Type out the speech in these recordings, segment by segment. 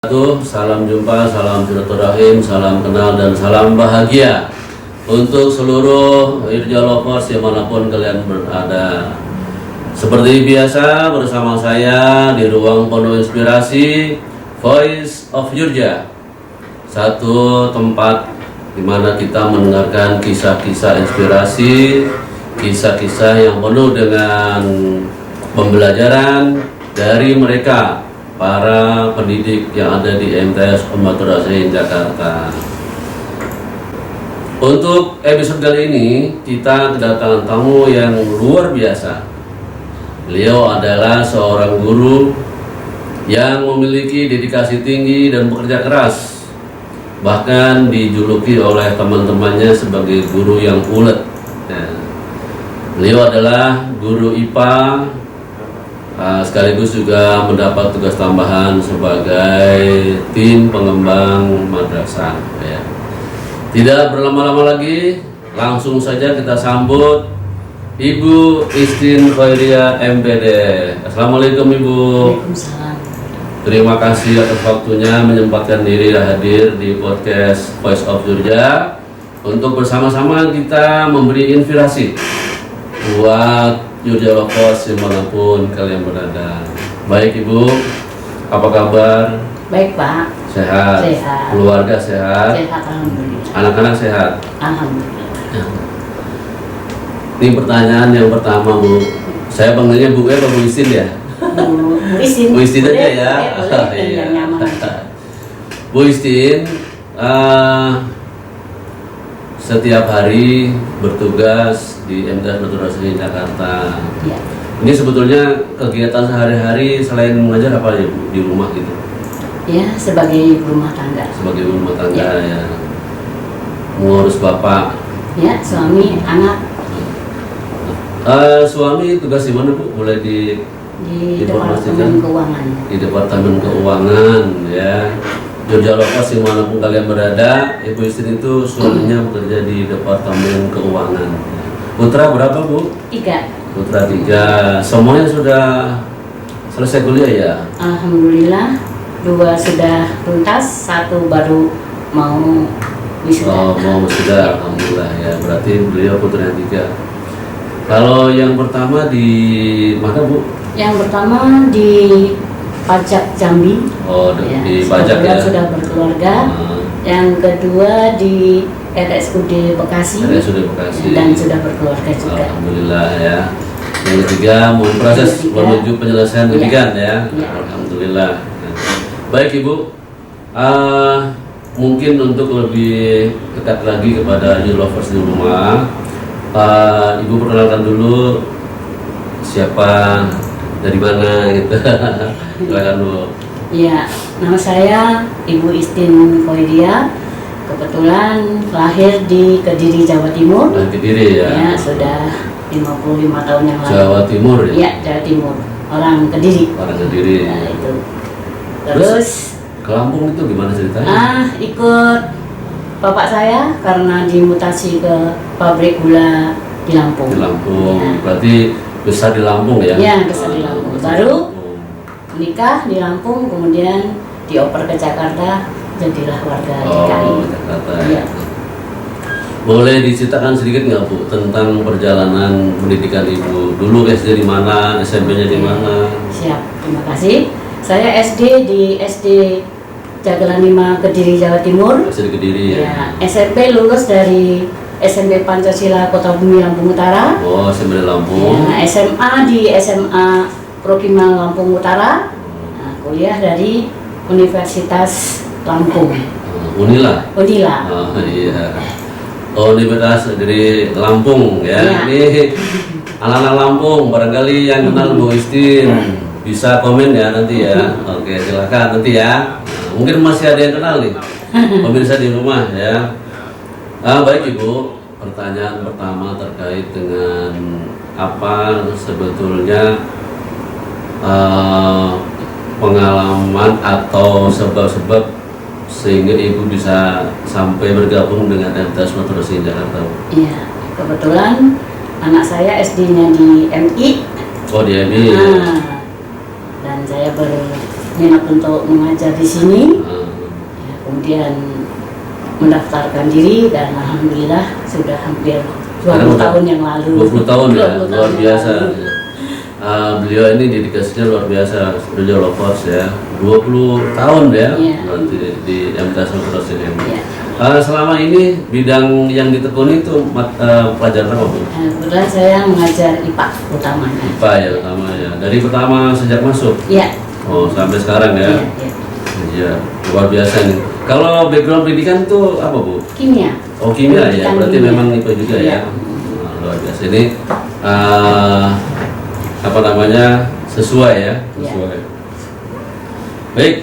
Salam jumpa, salam silaturahim, salam kenal dan salam bahagia untuk seluruh Irja Lovers dimanapun kalian berada. Seperti biasa bersama saya di ruang penuh inspirasi Voice of Yurja, satu tempat di mana kita mendengarkan kisah-kisah inspirasi, kisah-kisah yang penuh dengan pembelajaran dari mereka para pendidik yang ada di MTS Umat Rasain Jakarta. Untuk episode kali ini kita kedatangan tamu yang luar biasa. Beliau adalah seorang guru yang memiliki dedikasi tinggi dan bekerja keras, bahkan dijuluki oleh teman-temannya sebagai guru yang ulet. Beliau adalah guru IPA, sekaligus juga mendapat tugas tambahan sebagai tim pengembang madrasah. Tidak berlama-lama lagi, langsung saja kita sambut Ibu Istin Khairia MPD. Assalamualaikum Ibu. Waalaikumsalam. Terima kasih atas waktunya menyempatkan diri hadir di podcast Voice of Yurja untuk bersama-sama kita memberi inspirasi buat Yurja Lovers dimanapun kalian berada. Baik Ibu, apa kabar? Baik Pak. Sehat? Sehat. Keluarga sehat? Sehat alhamdulillah. Anak-anak sehat? Alhamdulillah. Ini pertanyaan yang pertama Bu. Saya panggilnya Bu apa Bu Istin ya? Bu Istin. Bu Istin aja ya. Boleh, Iya. yang nyaman aja. Bu Istin, setiap hari bertugas di MTS Umat Rasain Jakarta. Ya. Ini sebetulnya kegiatan sehari-hari selain mengajar apa ya Bu di rumah gitu? Ya, sebagai ibu rumah tangga. Sebagai ibu rumah tangga ya. Mengurus bapak. Ya, suami, anak Suami tugas di mana Bu? Boleh di informasikan? Departemen Keuangan. Di Departemen Keuangan ya. Yurja Lovers dimanapun kalian berada, Ibu Istin itu suaminya bekerja di Departemen Keuangan. Putra berapa Bu? 3. Putra 3. Semuanya sudah selesai kuliah ya? Alhamdulillah. 2 sudah tuntas, 1 baru mau wisuda. Oh, mau sudah, alhamdulillah ya. Berarti beliau putra yang 3. Kalau yang pertama di mana Bu? Yang pertama di Pajak Jambi. Oh, Ya, di pajak ya. sudah berkeluarga. Yang kedua di RSUD Bekasi. RSUD Bekasi. Dan sudah berkeluarga juga. Alhamdulillah ya. Yang ketiga mau proses menuju penyelesaian pendidikan ya. Ya. Alhamdulillah. Baik Ibu, mungkin untuk lebih dekat lagi kepada Yurja Lovers di rumah, Ibu perkenalkan dulu siapa, dari mana gitu. Silakan Bu. Ya, nama saya Ibu Istin Khairia. Kebetulan lahir di Kediri, Jawa Timur. Kediri ya. Ya, sudah 55 tahun yang lalu. Jawa Timur ya. Ya, Jawa Timur. Orang Kediri. Orang Kediri. Ya, itu. Terus ke Lampung itu gimana ceritanya? Ikut bapak saya karena dimutasi ke pabrik gula di Lampung. Di Lampung. Ya. Berarti besar di Lampung ya? Ya, besar di Lampung. Baru nikah di Lampung, kemudian dioper ke Jakarta, jadilah warga DKI. Jakarta Ya. ya. Boleh diceritakan sedikit nggak Bu tentang perjalanan pendidikan Ibu? Dulu SD di mana, SMP-nya di mana? Siap, terima kasih. Saya SD di SD Jagalan 5 Kediri, Jawa Timur. Masih di Kediri ya? Ya, SMP lulus dari SMP Pancasila Kota Bumi Lampung Utara. Oh, SMP di Lampung. Ya, SMA di SMA Prokimal Lampung Utara. Nah, kuliah dari Universitas Lampung. Unila? Unila. Oh iya. Oh, Universitas dari Lampung ya. Ya. Ini anak-anak Lampung, barangkali yang kenal Bu Istin bisa komen ya nanti ya. Oke, silakan nanti ya. Mungkin masih ada yang kenal nih pemirsa di rumah ya. Baik Ibu, pertanyaan pertama terkait dengan apa sebetulnya pengalaman atau sebab-sebab sehingga Ibu bisa sampai bergabung dengan MTS Umat Rasain Jakarta. Iya, kebetulan anak saya SD-nya di MI. Oh, di MI. Dan saya minat untuk mengajar di sini. Ah, Ya, kemudian mendaftarkan diri dan alhamdulillah sudah hampir 20 Sekarang udah tahun yang lalu. 20 tahun ya, 20 luar tahun yang biasa. lalu. Beliau ini dedikasinya luar biasa, Studio Lovers ya, 20 tahun ya, Iya. berarti di MTS Ultras ini. Ya. Selama ini bidang yang ditekuni itu pelajaran apa Bu? Kebetulan saya mengajar IPA utamanya. IPA ya utama ya, dari pertama sejak masuk, Iya. oh sampai sekarang ya. Iya, iya. Iya, luar biasa nih. Kalau background pendidikan tuh apa Bu? Kimia. Oh kimia ya, Pendidikan berarti kimia. memang IPA juga ya. Iya. Nah, luar biasa ini apa namanya sesuai ya, Iya. sesuai. Baik,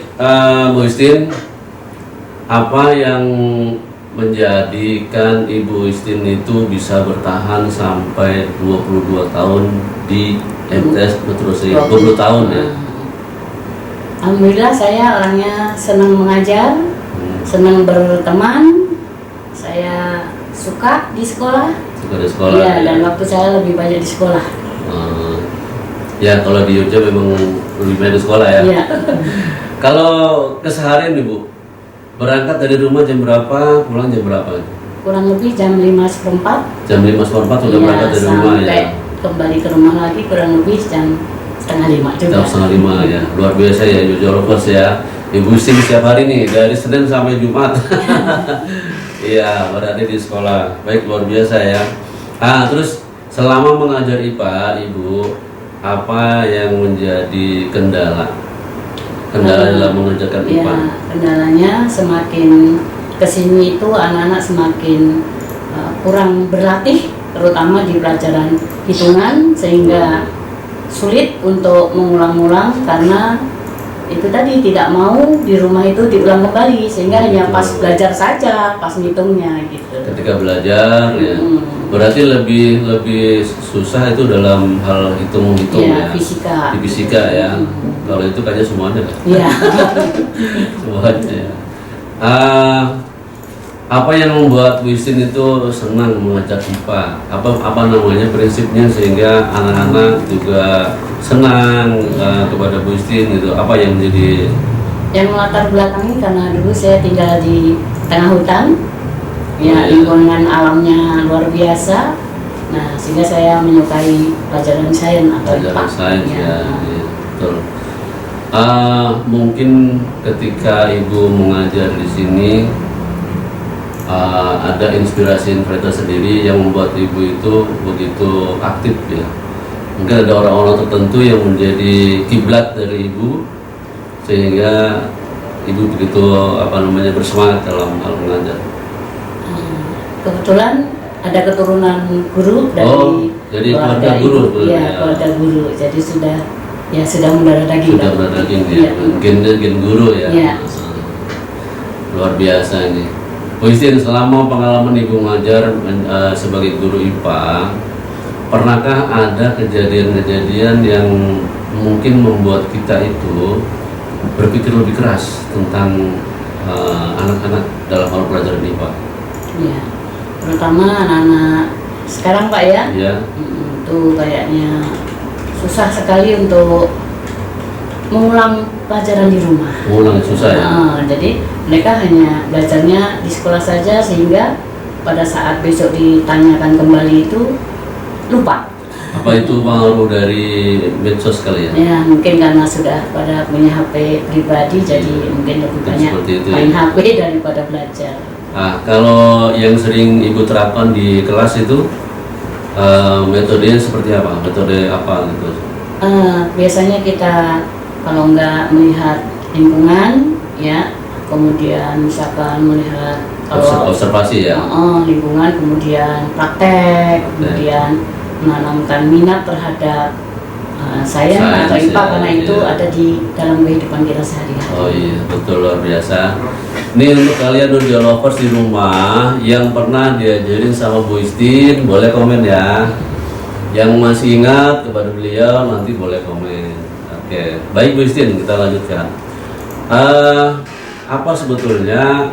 Bu Istin, apa yang menjadikan Ibu Istin itu bisa bertahan sampai 22 tahun di MTS Petrus 20 tahun ya? Alhamdulillah saya orangnya senang mengajar, Hmm, senang berteman, saya suka di sekolah. suka di sekolah. Iya, ya. dan waktu saya lebih banyak di sekolah. Ya kalau di Jogja memang lebih banyak di sekolah ya. Iya. Kalau keseharian nih Bu, berangkat dari rumah jam berapa, pulang jam berapa? Kurang lebih jam 5:04. Jam 5:04 sudah berangkat dari rumah ya. Sampai kembali ke rumah lagi kurang lebih jam 4:30 juga. Jam 4:30 ya, luar biasa ya Jogja Lovers ya. Ibu Istin setiap hari nih dari Senin sampai Jumat. Iya, berada di sekolah. Baik, luar biasa ya. Terus selama mengajar IPA, Ibu, apa yang menjadi kendala? Kendala dalam mengerjakan Ya, IPA? kendalanya semakin kesini itu anak-anak semakin kurang berlatih, terutama di pelajaran hitungan, sehingga sulit untuk mengulang-ulang karena itu tadi tidak mau di rumah itu diulang kembali, sehingga hanya pas belajar saja, pas ngitungnya gitu. Ketika belajar ya, berarti lebih susah itu dalam hal hitung-hitung Ya, ya. fisika. Di fisika ya. Kalau itu kayaknya semuanya kan? Iya. Semuanya ya. Apa yang membuat Bu Istin itu senang mengajak IPA? Apa namanya prinsipnya sehingga anak-anak juga senang kepada Bu Istin gitu? Apa yang menjadi Yang melatar belakangi karena dulu saya tinggal di tengah hutan, Oh, iya. ya lingkungan alamnya luar biasa. Nah, sehingga saya menyukai pelajaran sains atau pelajaran IPA. sains Ya. ya, iya, betul. Mungkin ketika Ibu mengajar di sini ada inspirasi sendiri yang membuat Ibu itu begitu aktif ya. Mungkin ada orang-orang tertentu yang menjadi kiblat dari Ibu sehingga Ibu begitu bersemangat dalam hal mengajar. Kebetulan ada keturunan guru dari jadi keluarga keluarga guru, ibu. ya. Ya, keluarga guru. Jadi sudah mendarah daging. Sudah berada daging Iya. ya, gen guru ya. Iya. Luar biasa ini. Bu Istin, selama pengalaman Ibu mengajar sebagai guru IPA, pernahkah ada kejadian-kejadian yang mungkin membuat kita itu berpikir lebih keras tentang anak-anak dalam hal pelajaran IPA? Ya, terutama anak-anak sekarang Pak ya. Ya. Itu kayaknya susah sekali untuk mengulang pelajaran di rumah. Mengulang susah ya. Jadi mereka hanya belajarnya di sekolah saja sehingga pada saat besok ditanyakan kembali itu lupa. Apa itu pengaruh dari medsos kali ya? Ya mungkin karena sudah pada punya HP pribadi jadi mungkin lebih banyak seperti itu main ya. HP daripada belajar. Kalau yang sering Ibu terapkan di kelas itu metodenya seperti apa? Metode apa gitu? Biasanya kita kalau nggak melihat lingkungan ya, kemudian misalkan melihat kalau Observasi ya. lingkungan, kemudian praktek, kemudian menanamkan minat terhadap sains atau Sains, IPA ya, karena itu iya. ada di dalam kehidupan kita sehari-hari. Oh iya, betul, luar biasa. Ini untuk kalian Jogja Lovers di rumah yang pernah diajarin sama Bu Istin, boleh komen ya. Yang masih ingat kepada beliau nanti boleh komen. Oke, baik Bu Istin, kita lanjutkan. Apa sebetulnya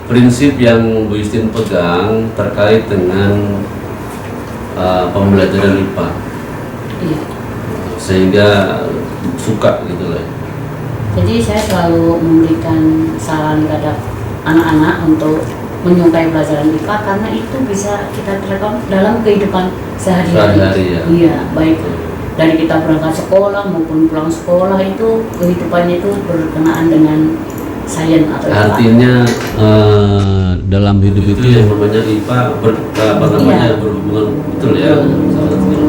prinsip yang Bu Istin pegang terkait dengan pembelajaran IPA Iya. sehingga suka gitu lah? Jadi saya selalu memberikan saran kepada anak-anak untuk menyukai pelajaran IPA karena itu bisa kita terapkan dalam kehidupan sehari-hari. Ya. Iya, baik dari kita berangkat sekolah maupun pulang sekolah itu kehidupannya itu berkenaan dengan sains atau IPA. Artinya dalam hidup itu yang namanya IPA berhubungan betul ya.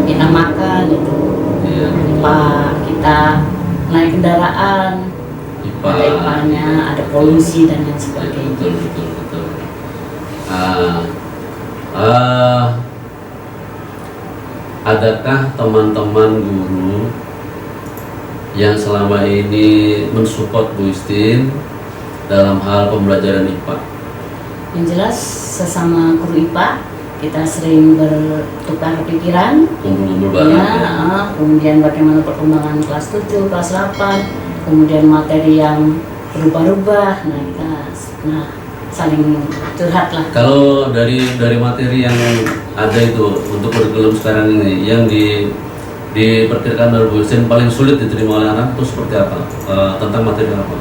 Kita makan itu Iya. IPA, kita naik kendaraan IPA. ada IPA-nya, ada polusi dan lain sebagainya. Betul. Adakah teman-teman guru yang selama ini mensupport Bu Istin dalam hal pembelajaran IPA? Yang jelas sesama guru IPA kita sering bertukar pikiran, Kumpul-kumpul bareng ya, kemudian bagaimana perkembangan kelas 7, kelas 8, kemudian materi yang berubah-ubah. Nah, kita saling curhat lah. Kalau dari materi yang ada itu untuk kurikulum sekarang ini yang diperkirakan oleh Bu Istin paling sulit diterima oleh anak itu seperti apa? Tentang materi apa?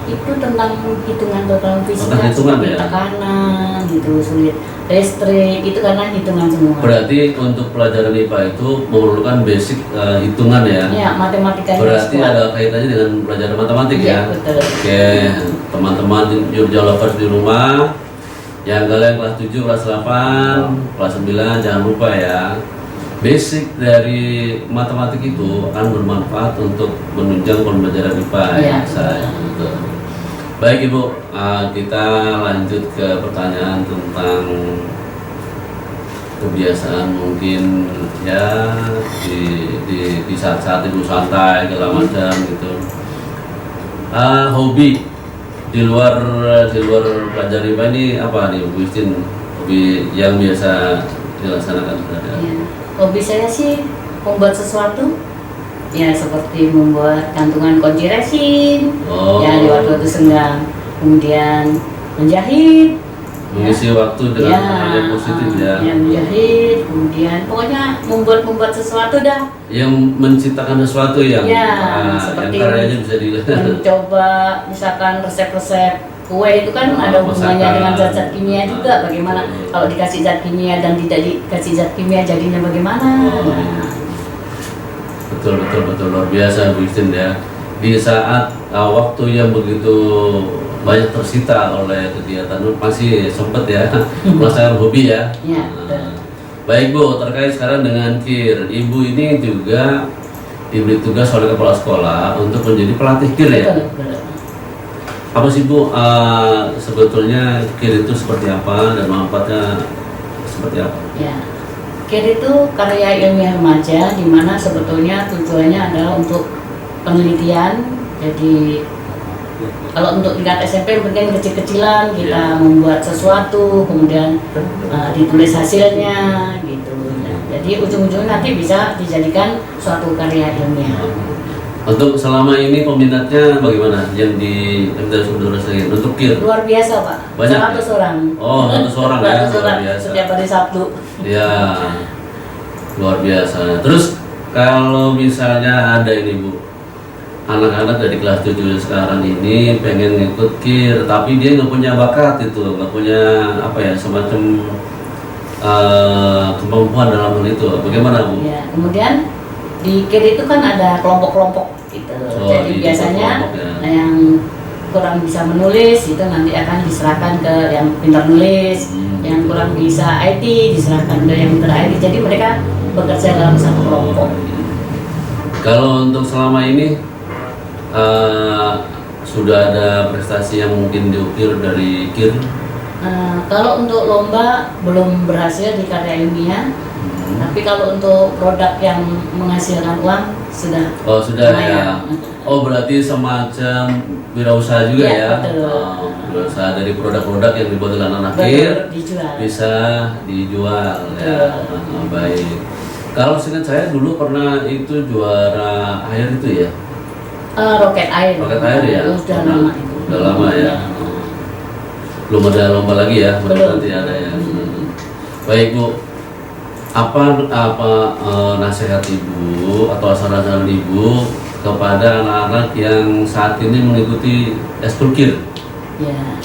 Itu tentang hitungan total fisika, Tentang hitungan, seperti ya? tekanan gitu, sulit. Listrik itu karena hitungan semua. Berarti untuk pelajaran IPA itu memerlukan basic hitungan ya? Ya, matematikanya Berarti kuat. ada kaitannya dengan pelajaran matematik Iya, ya? betul. Oke, teman-teman Jurja Lovers di rumah yang kalian kelas 7, kelas 8, kelas 9 jangan lupa ya. Basic dari matematik itu akan bermanfaat untuk menunjang pembelajaran IPA Iya, saya. Betul. Baik Ibu, kita lanjut ke pertanyaan tentang kebiasaan mungkin ya di saat-saat Ibu santai segala macam gitu. Hobi di luar pelajaran IPA ini apa nih Bu Istin? Hobi yang biasa dilaksanakan? Ya. Hobi saya sih membuat sesuatu, ya seperti membuat gantungan kunci resin, ya di waktu senggang, kemudian menjahit, mengisi waktu dengan hal yang positif ya. Menjahit, kemudian pokoknya membuat sesuatu dah. Yang menciptakan sesuatu yang Seperti karyanya bisa dilihat. mencoba misalkan resep-resep kue itu kan ada hubungannya masakan. dengan zat-zat kimia juga. Bagaimana kalau dikasih zat kimia dan tidak dikasih zat kimia jadinya bagaimana? Betul luar biasa Bu Istin ya. Di saat waktu yang begitu banyak tersita oleh kegiatan masih sempat ya melaksanakan hobi ya. Ya, Baik Bu, terkait sekarang dengan KIR, Ibu ini juga diberi tugas oleh kepala sekolah untuk menjadi pelatih KIR ya. Betul. Apa sih Bu sebetulnya KIR itu seperti apa dan manfaatnya seperti apa? Ya, KIR itu karya ilmiah remaja, di mana sebetulnya tujuannya adalah untuk penelitian. Jadi kalau untuk tingkat SMP mungkin kecil-kecilan kita membuat sesuatu, kemudian ditulis hasilnya gitu. Jadi ujung-ujungnya nanti bisa dijadikan suatu karya ilmiah. Untuk selama ini peminatnya bagaimana yang di MTS Udara Segi untuk KIR? Luar biasa Pak, Banyak 100 orang. Oh, 100 orang ya, 100 luar orang biasa. setiap hari Sabtu. Ya, luar biasa. Terus kalau misalnya ada ini Bu, anak-anak dari kelas 7 sekarang ini pengen ngikut KIR, tapi dia nggak punya bakat itu, nggak punya apa ya semacam kemampuan dalam hal itu. Bagaimana Bu? Ya, kemudian di KIR itu kan ada kelompok-kelompok gitu. Jadi biasanya yang kurang bisa menulis itu nanti akan diserahkan ke yang pintar nulis, yang kurang bisa IT diserahkan ke yang pintar IT. Jadi mereka bekerja dalam satu kelompok. Kalau untuk selama ini sudah ada prestasi yang mungkin diukir dari KIR? Kalau untuk lomba belum berhasil di karya ilmiah, tapi kalau untuk produk yang menghasilkan uang sudah. Oh sudah lumayan. ya. Oh berarti semacam wirausaha juga ya? Betul. Wirausaha dari produk-produk yang dibuat oleh anak Betul, KIR dijual. bisa dijual ya. Betul. Baik. Kalau seingat saya dulu pernah itu juara air itu ya? Roket air. Roket air ya? Sudah lama itu. Udah lama ya. Belum ada lomba lagi ya? Belum. Nanti ada ya. Baik Bu. Apa nasihat Ibu atau saran-saran Ibu kepada anak-anak yang saat ini mengikuti ekskul KIR? Ya,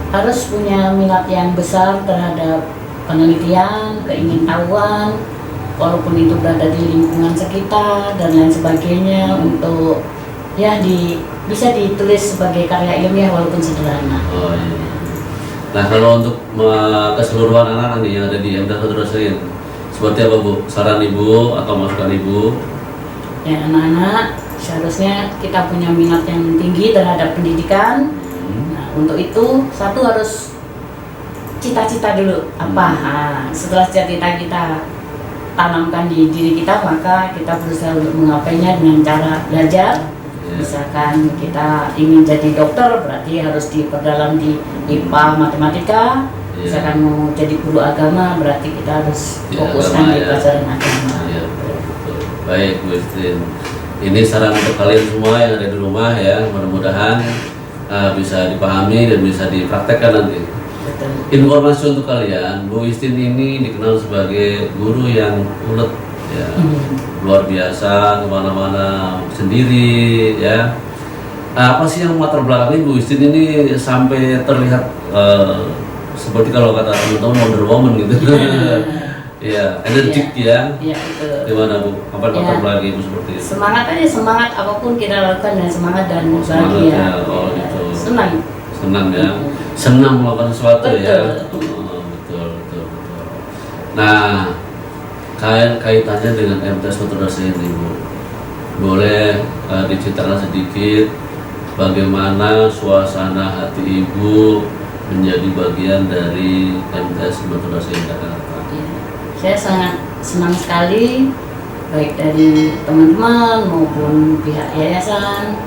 harus punya minat yang besar terhadap penelitian, keingintahuan, walaupun itu berada di lingkungan sekitar dan lain sebagainya, untuk ya bisa ditulis sebagai karya ilmiah walaupun sederhana. Oh iya. Nah, kalau untuk keseluruhan anak-anak nih yang ada di MTS Batu Rasain, seperti apa Bu? Saran Ibu atau masukan Ibu? Ya, anak-anak seharusnya kita punya minat yang tinggi terhadap pendidikan. Nah, untuk itu satu harus cita-cita dulu apa. Nah, setelah cita-cita kita tanamkan di diri kita, maka kita berusaha untuk menggapainya dengan cara belajar. Misalkan kita ingin jadi dokter, berarti harus diperdalam di IPA, matematika. Misalkan mau jadi guru agama, berarti kita harus fokuskan di pelajaran agama. Ya, betul. Baik Bu Istin, ini saran untuk kalian semua yang ada di rumah ya, mudah-mudahan bisa dipahami dan bisa dipraktekkan nanti. Betul. Informasi untuk kalian, Bu Istin ini dikenal sebagai guru yang ulet ya, luar biasa, kemana-mana sendiri ya. Apa sih yang latar belakangnya Bu Istin ini sampai terlihat seperti kalau kata teman-teman Wonder Woman gitu? Iya, energik ya. Iya, betul. Gimana Bu? Apa latar belakang Ibu seperti itu? Semangat aja, semangat apapun kita lakukan dan semangat dan bahagia. Oh gitu. Senang. Senang ya. Senang melakukan sesuatu. Betul. Ya. Oh, betul. Nah, kaitannya dengan MTS Batu Rasain ini Bu, boleh diceritakan sedikit bagaimana suasana hati Ibu menjadi bagian dari MTS Batu Rasain Jakarta? Ya, saya sangat senang sekali, baik dari teman-teman maupun pihak yayasan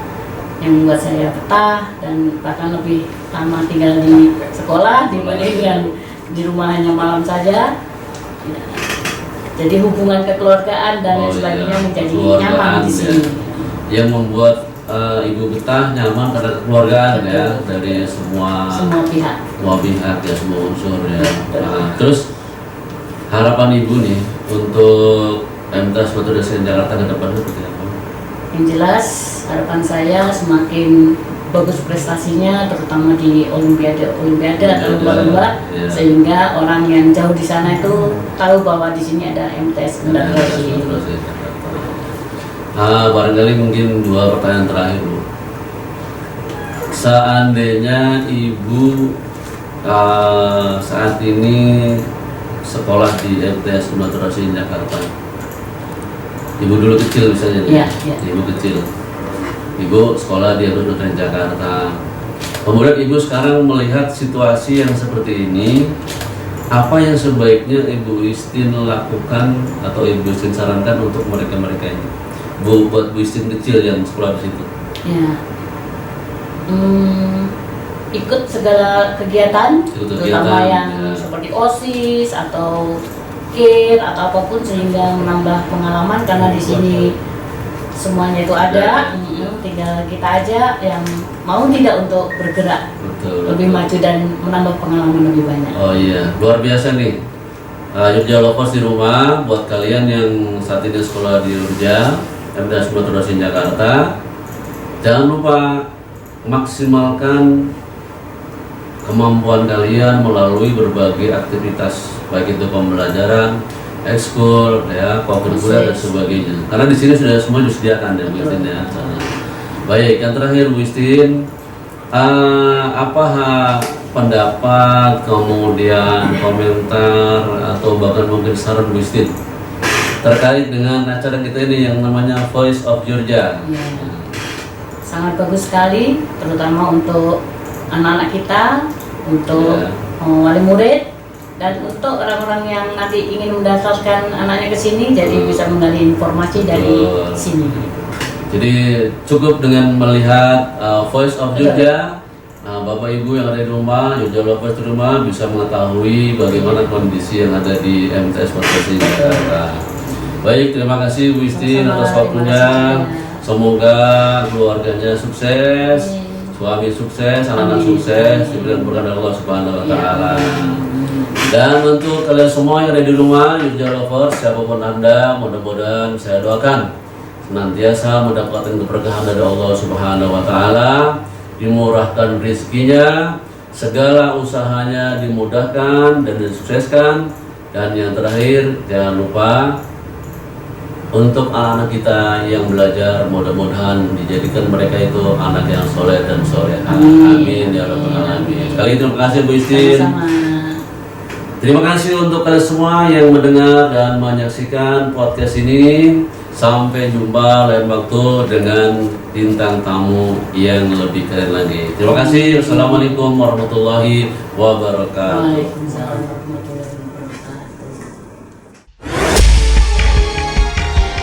yang membuat saya betah dan bahkan lebih lama tinggal di sekolah dibandingkan di rumah hanya malam saja. Ya, jadi hubungan kekeluargaan dan lain sebagainya menjadi nyaman di sini. Ya. Yang membuat Ibu betah, nyaman karena kekeluargaan. Betul. Ya, dari semua pihak. Semua pihak ya, semua unsur ya. Nah, terus harapan Ibu nih untuk MTS Batu Rasain Jakarta ke depan seperti apa? Yang jelas harapan saya semakin bagus prestasinya, terutama di olimpiade atau lomba-lomba, ya. Sehingga orang yang jauh di sana itu tahu bahwa di sini ada MTS Batu Rasain. Barangkali mungkin 2 pertanyaan terakhir Bu. Seandainya Ibu saat ini sekolah di MTS Batu Rasain Jakarta, Ibu dulu kecil misalnya, ya. Ibu kecil, Ibu sekolah di MTS Batu Rasain Jakarta. Kemudian Ibu sekarang melihat situasi yang seperti ini, apa yang sebaiknya Ibu Istin lakukan atau Ibu Istin sarankan untuk mereka-mereka ini? Buat Bu Istin kecil yang sekolah di situ. Ya. Ikut segala kegiatan, terutama yang seperti OSIS atau KIR atau apapun, sehingga menambah pengalaman karena di sini semuanya itu ada. Tinggal kita aja yang mau tidak untuk bergerak. Betul. Lebih maju dan menambah pengalaman lebih banyak. Oh iya, luar biasa nih. Yurja Lovers di rumah, buat kalian yang saat ini sekolah di Yurja MTS Batu Rasain Jakarta, jangan lupa maksimalkan kemampuan kalian melalui berbagai aktivitas, baik itu pembelajaran, ekskul, ya, kokurikuler dan sebagainya. Karena di sini sudah semua disediakan ya Bu Istin ya. Baik, yang terakhir Bu Istin, apa pendapat, kemudian komentar atau bahkan mungkin saran Bu Istin terkait dengan acara kita ini yang namanya Voice of Yurja? Ya. Sangat bagus sekali, terutama untuk anak-anak kita, untuk wali murid, dan untuk orang-orang yang nanti ingin mendaftarkan anaknya ke sini, jadi bisa menggali informasi dari sini. Jadi cukup dengan melihat Voice of Yurja, Bapak Ibu yang ada di rumah, Yurja Lovers di rumah bisa mengetahui bagaimana kondisi yang ada di MTS Batu Rasain Jakarta. Baik, terima kasih Bu Istin atas waktunya. Semoga keluarganya sukses, suami sukses, anak-anak sukses, diberikan berkah dari Allah Subhanahu wa Ta'ala. Dan untuk kalian semua yang ada di rumah, Yurja Lovers, siapapun Anda, mudah-mudahan saya doakan senantiasa mendapatkan keberkahan dari Allah Subhanahu wa taala, dimurahkan rezekinya, segala usahanya dimudahkan dan disukseskan, dan yang terakhir jangan lupa untuk anak-anak kita yang belajar, mudah-mudahan dijadikan mereka itu anak yang soleh dan soleha. Amin ya rabbal alamin. Sekali terima kasih Bu Istin. Sama-sama. Terima kasih untuk kalian semua yang mendengar dan menyaksikan podcast ini. Sampai jumpa lain waktu dengan bintang tamu yang lebih keren lagi. Terima kasih. Wassalamualaikum warahmatullahi wabarakatuh. Waalaikumsalam warahmatullahi wabarakatuh.